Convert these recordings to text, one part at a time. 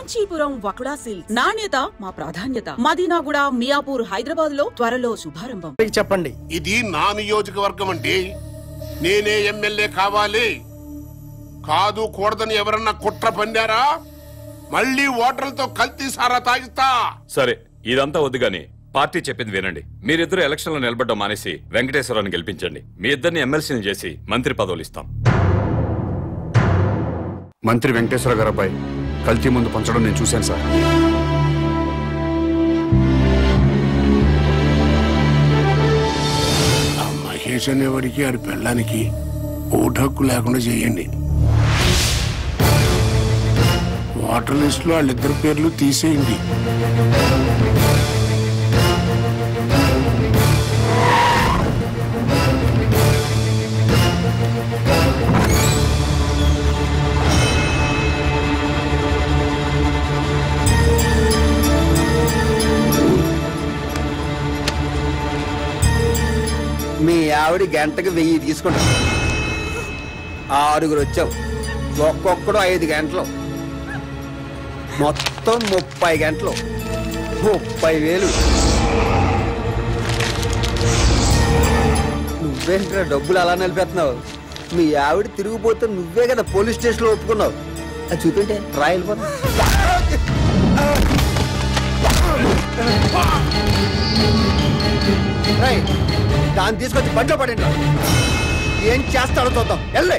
Kanchipuram వకుడా silks. నాణ్యత మా ప్రాధాన్యత. మదీనాగూడ, మియాపూర్, హైదరాబాద్ లో త్వరలో శుభారంభం. చెప్పండి. ఇది నా నియోజకవర్గం అండి. నేనే ఎమ్మెల్యే కావాలి. కాదు కూడదని ఎవరన్నా కుట్ర పన్నారా మళ్ళీ ఓటర్లతో కల్తీ సారా తాగిస్తా. సరే, ఇదంతా వద్దు గాని పార్టీ చెప్పింది వినండి. మీరిద్దరు ఎలక్షన్ లో నిలబడ్డం మానేసి వెంకటేశ్వరరావుని గెలిపించండి. మీ ఇద్దరిని ఎమ్మెల్సీని చేసి మంత్రి పదవులు ఇస్తాం. మంత్రి వెంకటేశ్వర గారిపై కల్తీ ముందు పంచడం నేను చూశాను సార్. ఆ మహేష్ అనేవాడికి ఆడి పెళ్ళానికి ఓటు హక్కు లేకుండా చేయండి. ఓటర్ లిస్ట్ లో వాళ్ళిద్దరు పేర్లు తీసేయండి. మీ ఆవిడ గంటకు 1000 తీసుకుంటా. 6 వచ్చావు. ఒక్కొక్కడు 5 గంటలు, మొత్తం 30 గంటలు, 30,000. నువ్వేంట్రా డబ్బులు అలా నిలిపేస్తున్నావు? మీ ఆవిడ తిరిగిపోతే నువ్వే కదా పోలీస్ స్టేషన్లో ఒప్పుకున్నావు. అది చూపింటే ట్రయల్ పని. దాన్ని తీసుకొచ్చి బండిలో పడండి. ఏం చేస్తాడో చూద్దాం. వెళ్ళే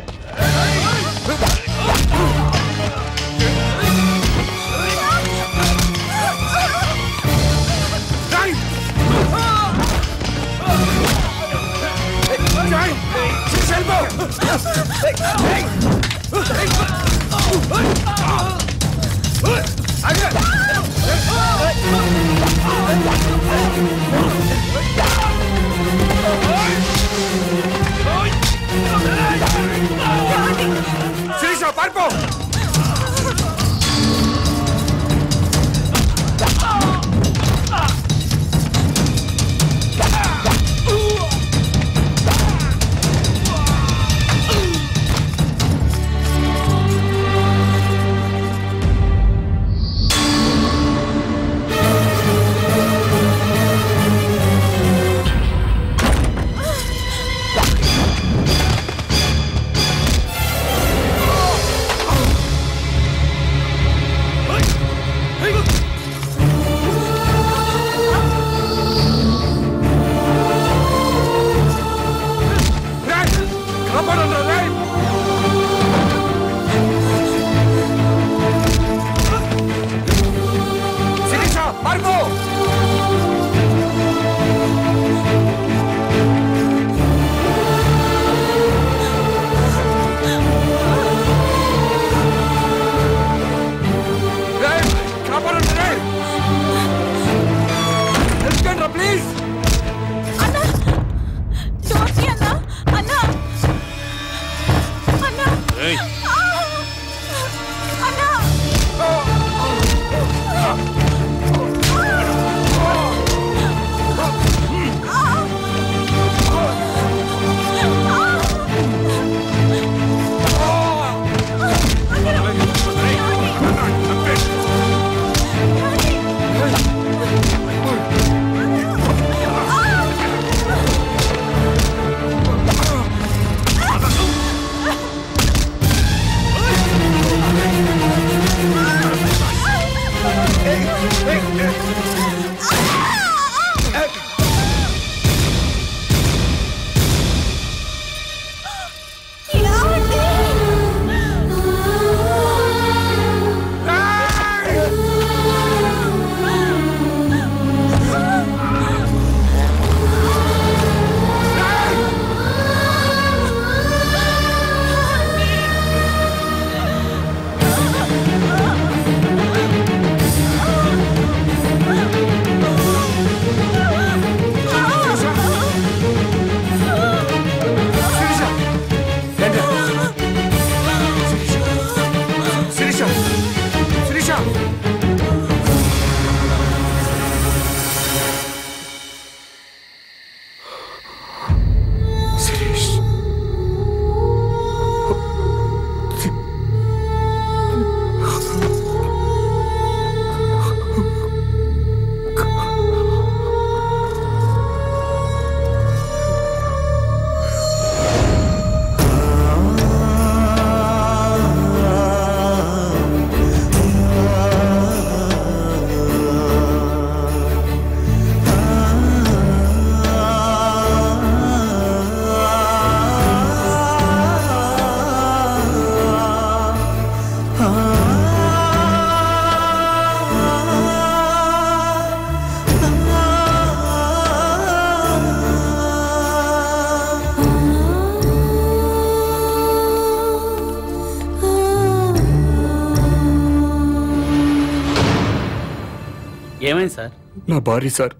ఏమైంది సార్? నా భార్య సార్,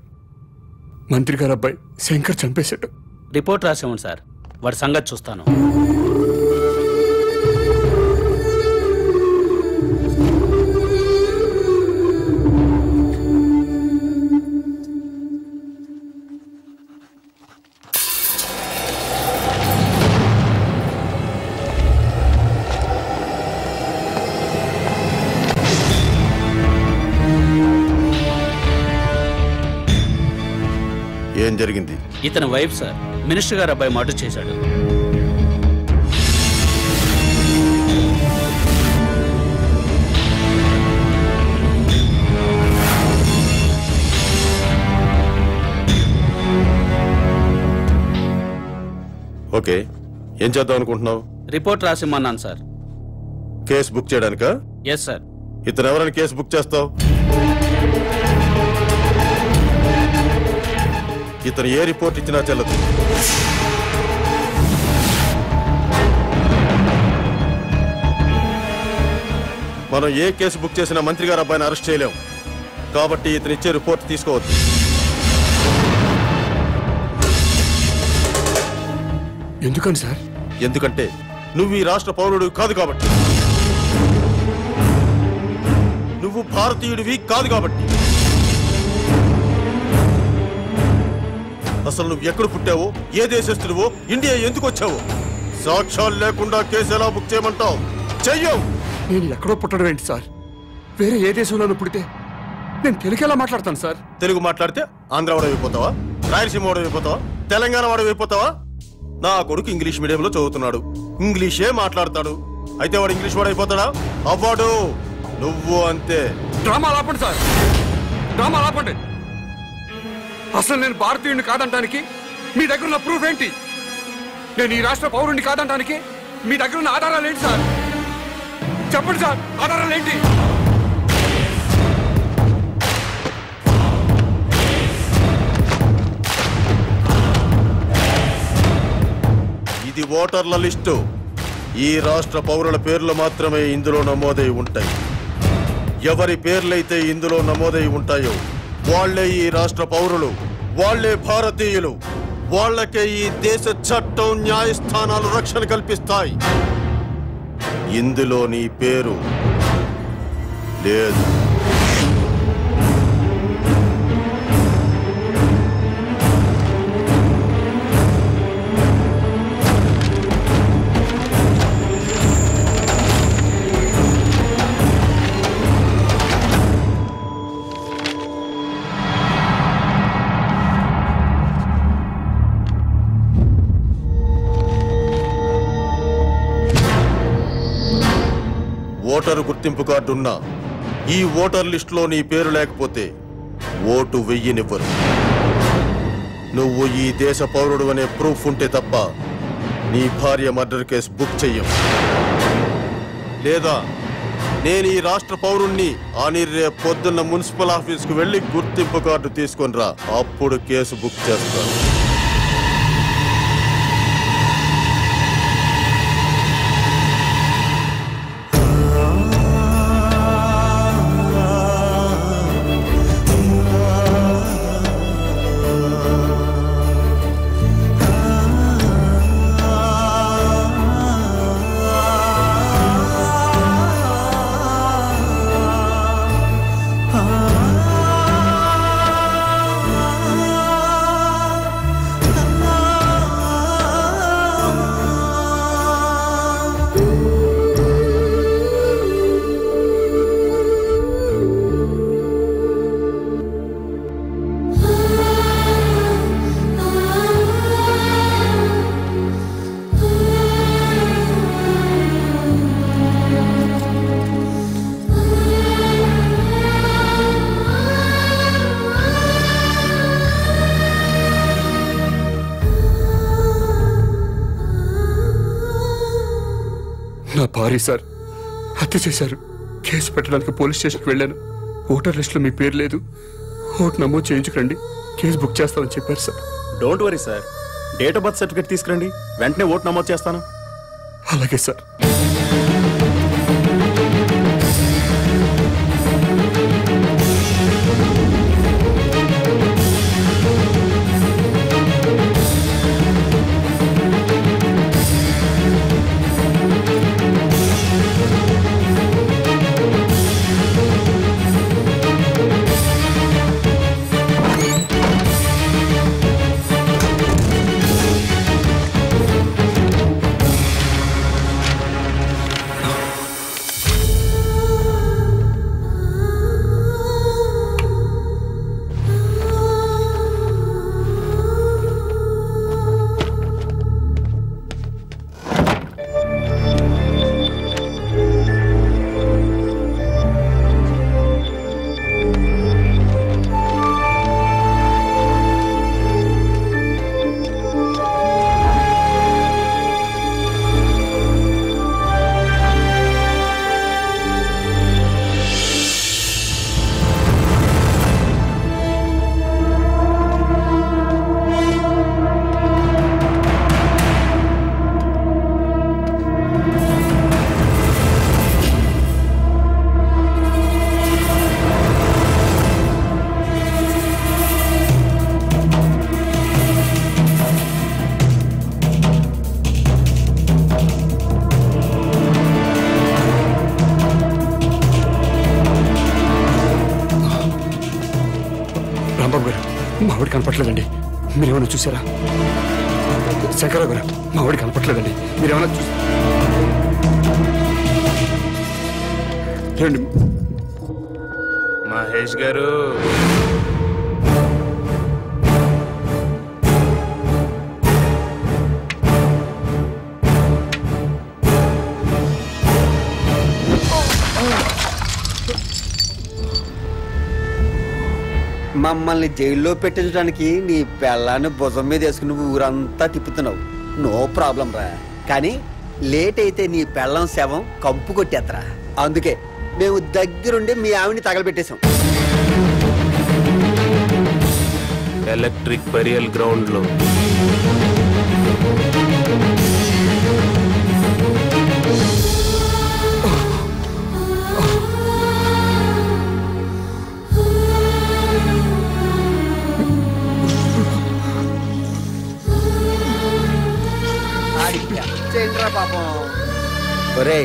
మంత్రి గారు అబ్బాయి శంకర్ చంపేశాడు. రిపోర్ట్ రాసేవండి సార్, వాడి సంగతి చూస్తాను. ఏం జరిగింది? ఇతని వైఫ్ సార్, మినిస్టర్ గారు అబ్బాయి మర్డర్ చేశాడు. ఓకే, ఏం చేద్దాం అనుకుంటున్నావు? రిపోర్ట్ రాసిమ్మన్నాను సార్. కేసు బుక్ చేయడానికా? Yes sir. ఇతను ఎవరైనా కేసు బుక్ చేస్తావు? ఇతను ఏ రిపోర్ట్ ఇచ్చినా చెల్లదు. మనం ఏ కేసు బుక్ చేసినా మంత్రి గారు అబ్బాయిని అరెస్ట్ చేయలేం. కాబట్టి ఇతను ఇచ్చే రిపోర్ట్ తీసుకోవద్దు. ఎందుకని సార్? ఎందుకంటే నువ్వు ఈ రాష్ట్ర పౌరుడు కాదు కాబట్టి. నువ్వు భారతీయుడివి కాదు కాబట్టి. అసలు నువ్వు ఎక్కడ పుట్టావో, ఏ దేశస్తుడివో, ఇండియా ఎందుకు వచ్చావో సాక్ష్యాలు లేకుండా కేసు ఎలా బుక్ చేయమంటావు? చెయ్యవు. నేను ఎక్కడో పుట్టడం ఏంటి సార్? వేరే ఏ దేశంలోనూ పుడితే నేను తెలుగు ఎలా మాట్లాడతాను సార్? తెలుగు మాట్లాడితే ఆంధ్ర వాడు అయిపోతావా? రాయలసీమ వాడు అయిపోతావా? తెలంగాణ వాడు అయిపోతావా? నా కొడుకు ఇంగ్లీష్ మీడియంలో చదువుతున్నాడు, ఇంగ్లీషే మాట్లాడతాడు. అయితే వాడు ఇంగ్లీష్ వాడు అయిపోతాడా? అవ్వడు. నువ్వు అంతే. డ్రామా ఆపండి సార్, డ్రామా ఆపండి. అసలు నేను భారతీయుడిని కాదంటానికి మీ దగ్గర ఉన్న ప్రూఫ్ ఏంటి? నేను ఈ రాష్ట్ర పౌరుడిని కాదంటానికి మీ దగ్గర ఉన్న ఆధారాలు ఏంటి సార్? చెప్పండి సార్, ఆధారాలు ఏంటి? ఇది ఓటర్ల లిస్టు. ఈ రాష్ట్ర పౌరుల పేర్లు మాత్రమే ఇందులో నమోదై ఉంటాయి. ఎవరి పేర్లైతే ఇందులో నమోదై ఉంటాయో వాళ్లే ఈ రాష్ట్ర పౌరులు, వాళ్లే భారతీయులు. వాళ్లకే ఈ దేశ చట్టం, న్యాయస్థానాలు రక్షణ కల్పిస్తాయి. ఇందులో నీ పేరు లేదు. ఓటరు గుర్తింపు కార్డు ఉన్నా ఈ ఓటర్ లిస్టులో నీ పేరు లేకపోతే ఓటు వెయ్యనివ్వరు. నువ్వు ఈ దేశ పౌరుడు అనే ప్రూఫ్ ఉంటే తప్ప నీ భార్య మర్డర్ కేసు బుక్ చెయ్యం. లేదా నేను ఈ రాష్ట్ర పౌరుణ్ణి అని రేపు పొద్దున్న మున్సిపల్ ఆఫీస్కు వెళ్లి గుర్తింపు కార్డు తీసుకొని రా, అప్పుడు కేసు బుక్ చేస్తాను. నా భార్య సార్ హత్య చేశారు. కేసు పెట్టడానికి పోలీస్ స్టేషన్కి వెళ్ళాను. ఓటర్ లిస్టులో మీ పేరు లేదు, ఓటు నమోదు చేయించుకోండి, కేసు బుక్ చేస్తామని చెప్పారు sir. Don't worry sir, date of birth certificate తీసుకురండి, వెంటనే ఓటు నమోదు చేస్తాను. అలాగే సార్. బాబు గారు మా ఆవిడ కనపట్లేదండి, మీరేమైనా చూసారా? శంకరరావు గారు మా ఆవిడ కనపట్లేదండి, మీరేమైనా చూసి మహేష్ గారు మమ్మల్ని జైల్లో పెట్టించడానికి నీ పెళ్ళాన్ని భుజం మీద వేసుకుని ఊరంతా తిప్పుతున్నావు, నో ప్రాబ్లం రా. కానీ లేట్ అయితే నీ పెళ్ళం శవం కంపు కొట్టేత్తరా. అందుకే మేము దగ్గరుండి మీ ఆవిని తగలబెట్టేశాం. ఎలక్ట్రిక్ బరియల్ గ్రౌండ్ లో పాపం. ఒరే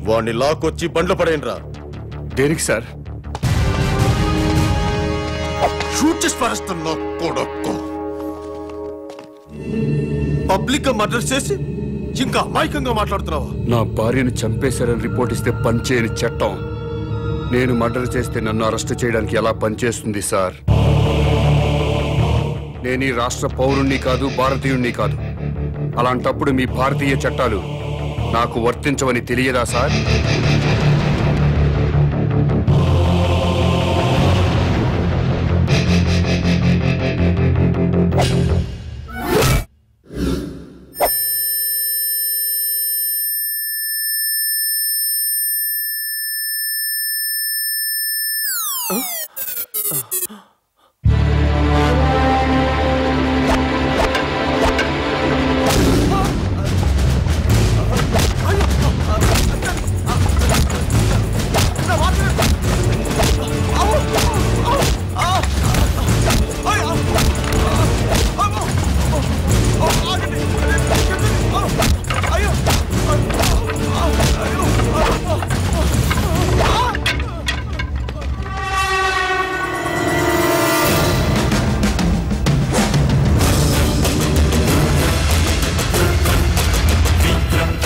వాణ్ణి లాక్కొచ్చి బండ్లు పడేయండిరా. దేనికి సార్? షూట్ చేసి పరేస్తున్నా కొడుకు. పబ్లిక్ గా మర్డర్ చేసి ఇంకా అమాయకంగా మాట్లాడుతున్నావా? నా భార్యను చంపేశారని రిపోర్ట్ ఇస్తే పనిచేయని చట్టం నేను మర్డర్ చేస్తే నన్ను అరెస్ట్ చేయడానికి ఎలా పనిచేస్తుంది సార్? నేను ఈ రాష్ట్ర పౌరుణ్ణి కాదు, భారతీయుణ్ణి కాదు. అలాంటప్పుడు మీ భారతీయ చట్టాలు నాకు వర్తించవని తెలియదా సార్?